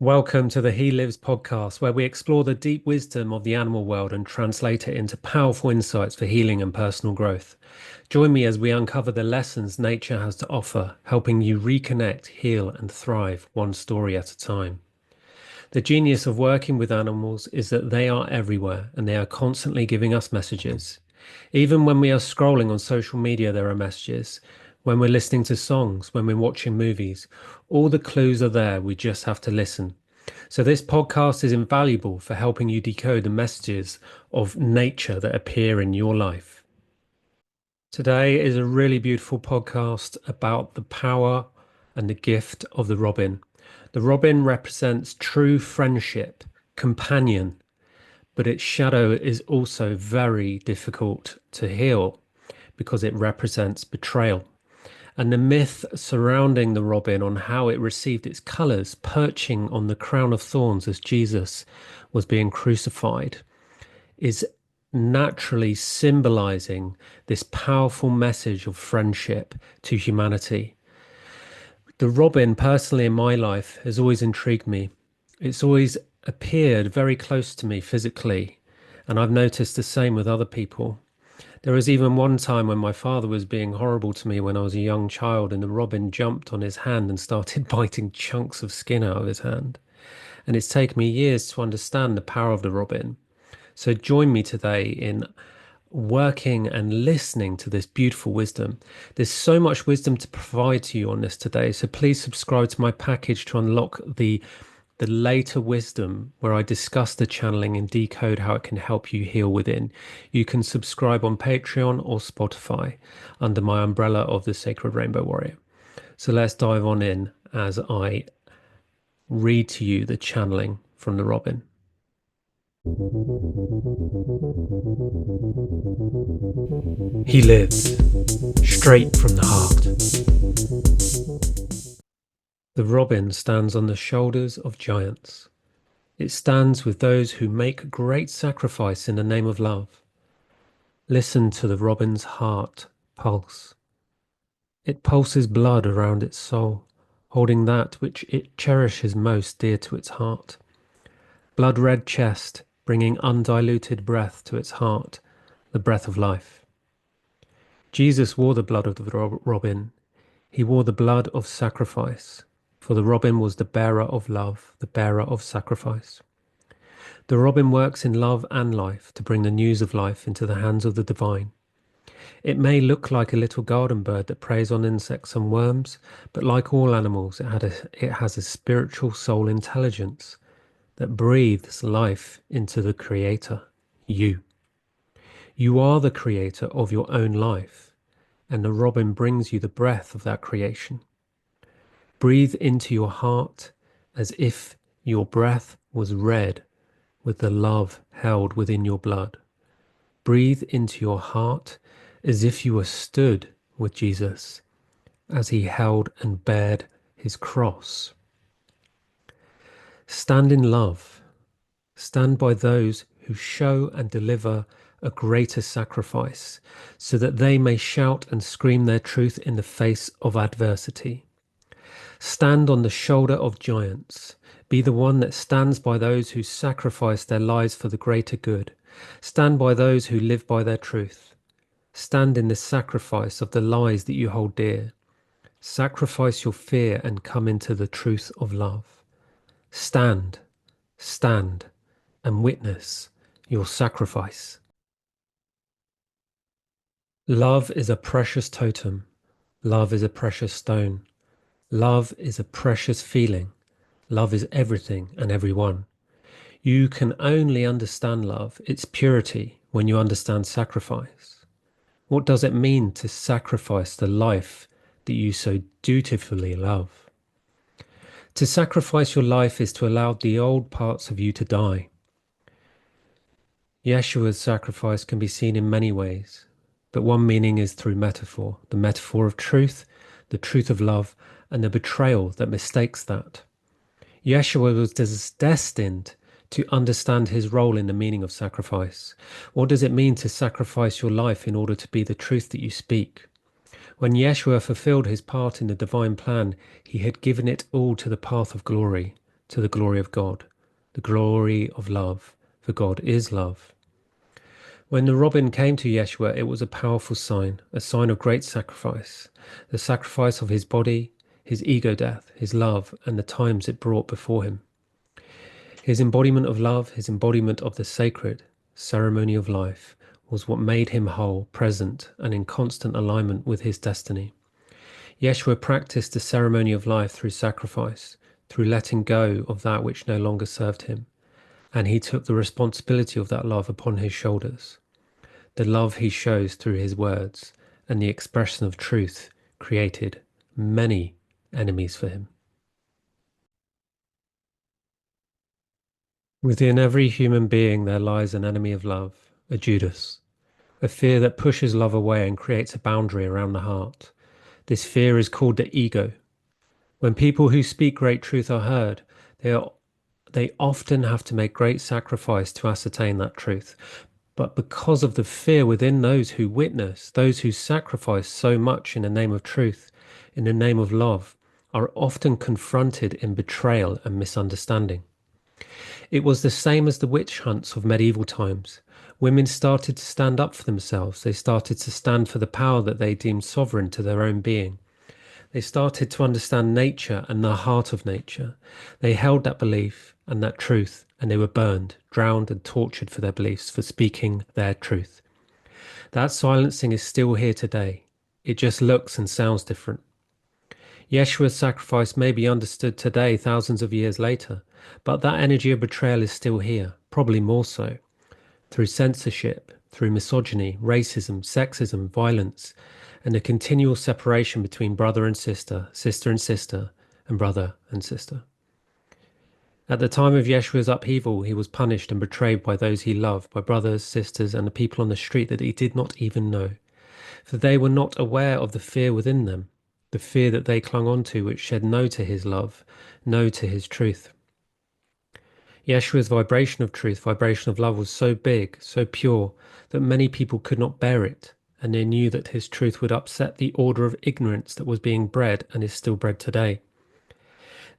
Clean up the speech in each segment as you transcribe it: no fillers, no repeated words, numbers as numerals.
Welcome to the He Lives podcast, where we explore the deep wisdom of the animal world and translate it into powerful insights for healing and personal growth. Join me as we uncover the lessons nature has to offer, helping you reconnect, heal, and thrive one story at a time. The genius of working with animals is that they are everywhere and they are constantly giving us messages. Even when we are scrolling on social media, there are messages. When we're listening to songs, when we're watching movies, all the clues are there. We just have to listen. So, this podcast is invaluable for helping you decode the messages of nature that appear in your life. Today is a really beautiful podcast about the power and the gift of the robin. The robin represents true friendship, companion, but its shadow is also very difficult to heal because it represents betrayal. And the myth surrounding the robin on how it received its colours, perching on the crown of thorns as Jesus was being crucified, is naturally symbolizing this powerful message of friendship to humanity. The robin, personally in my life, has always intrigued me. It's always appeared very close to me physically, and I've noticed the same with other people. There was even one time when my father was being horrible to me when I was a young child, and the robin jumped on his hand and started biting chunks of skin out of his hand. And it's taken me years to understand the power of the robin. So join me today in working and listening to this beautiful wisdom. There's so much wisdom to provide to you on this today. So please subscribe to my package to unlock the later wisdom where I discuss the channeling and decode how it can help you heal within. You can subscribe on Patreon or Spotify under my umbrella of the Sacred Rainbow Warrior. So let's dive on in as I read to you the channeling from the robin. He lives straight from the heart. The robin stands on the shoulders of giants. It stands with those who make great sacrifice in the name of love. Listen to the robin's heart pulse. It pulses blood around its soul, holding that which it cherishes most dear to its heart. Blood-red chest, bringing undiluted breath to its heart, the breath of life. Jesus wore the blood of the robin. He wore the blood of sacrifice, for the robin was the bearer of love, the bearer of sacrifice. The robin works in love and life to bring the news of life into the hands of the divine. It may look like a little garden bird that preys on insects and worms, but like all animals, it has a spiritual soul intelligence that breathes life into the creator, you. You are the creator of your own life, and the robin brings you the breath of that creation. Breathe into your heart as if your breath was red with the love held within your blood. Breathe into your heart as if you were stood with Jesus as he held and bared his cross. Stand in love. Stand by those who show and deliver a greater sacrifice so that they may shout and scream their truth in the face of adversity. Stand on the shoulder of giants. Be the one that stands by those who sacrifice their lives for the greater good. Stand by those who live by their truth. Stand in the sacrifice of the lies that you hold dear. Sacrifice your fear and come into the truth of love. Stand, stand, and witness your sacrifice. Love is a precious totem. Love is a precious stone. Love is a precious feeling. Love is everything and everyone. You can only understand love, its purity, when you understand sacrifice. What does it mean to sacrifice the life that you so dutifully love? To sacrifice your life is to allow the old parts of you to die. Yeshua's sacrifice can be seen in many ways, but one meaning is through metaphor, the metaphor of truth, the truth of love, and the betrayal that mistakes that. Yeshua was destined to understand his role in the meaning of sacrifice. What does it mean to sacrifice your life in order to be the truth that you speak? When Yeshua fulfilled his part in the divine plan, he had given it all to the path of glory, to the glory of God, the glory of love, for God is love. When the robin came to Yeshua, it was a powerful sign, a sign of great sacrifice, the sacrifice of his body, his ego death, his love, and the times it brought before him. His embodiment of love, his embodiment of the sacred ceremony of life, was what made him whole, present, and in constant alignment with his destiny. Yeshua practiced the ceremony of life through sacrifice, through letting go of that which no longer served him, and he took the responsibility of that love upon his shoulders. The love he shows through his words and the expression of truth created many enemies for him. Within every human being there lies an enemy of love, a Judas, a fear that pushes love away and creates a boundary around the heart. This fear is called the ego. When people who speak great truth are heard, they often have to make great sacrifice to ascertain that truth. But because of the fear within those who witness, those who sacrifice so much in the name of truth, in the name of love, are often confronted in betrayal and misunderstanding. It was the same as the witch hunts of medieval times. Women started to stand up for themselves. They started to stand for the power that they deemed sovereign to their own being. They started to understand nature and the heart of nature. They held that belief and that truth, and they were burned, drowned, and tortured for their beliefs, for speaking their truth. That silencing is still here today. It just looks and sounds different. Yeshua's sacrifice may be understood today, thousands of years later, but that energy of betrayal is still here, probably more so, through censorship, through misogyny, racism, sexism, violence, and a continual separation between brother and sister, sister and sister, and brother and sister. At the time of Yeshua's upheaval, he was punished and betrayed by those he loved, by brothers, sisters, and the people on the street that he did not even know, for they were not aware of the fear within them, the fear that they clung on to, which said no to his love, no to his truth. Yeshua's vibration of truth, vibration of love was so big, so pure, that many people could not bear it, and they knew that his truth would upset the order of ignorance that was being bred and is still bred today.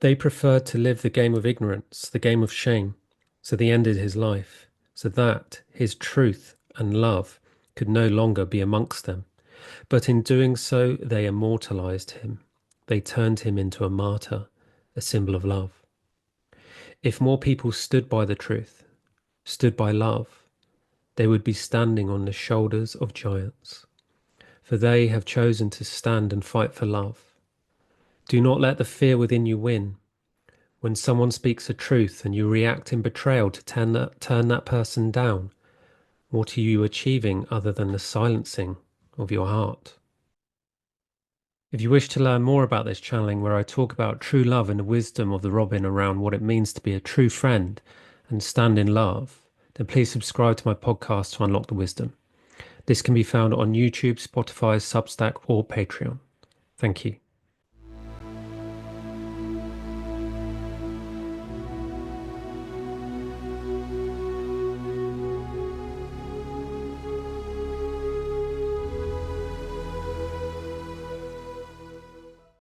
They preferred to live the game of ignorance, the game of shame, so they ended his life, so that his truth and love could no longer be amongst them. But in doing so, they immortalized him. They turned him into a martyr, a symbol of love. If more people stood by the truth, stood by love, they would be standing on the shoulders of giants, for they have chosen to stand and fight for love. Do not let the fear within you win. When someone speaks a truth and you react in betrayal to turn that person down, what are you achieving other than the silencing of your heart? If you wish to learn more about this channeling where I talk about true love and the wisdom of the robin around what it means to be a true friend and stand in love, then please subscribe to my podcast to unlock the wisdom. This can be found on YouTube, Spotify, Substack, or Patreon. Thank you.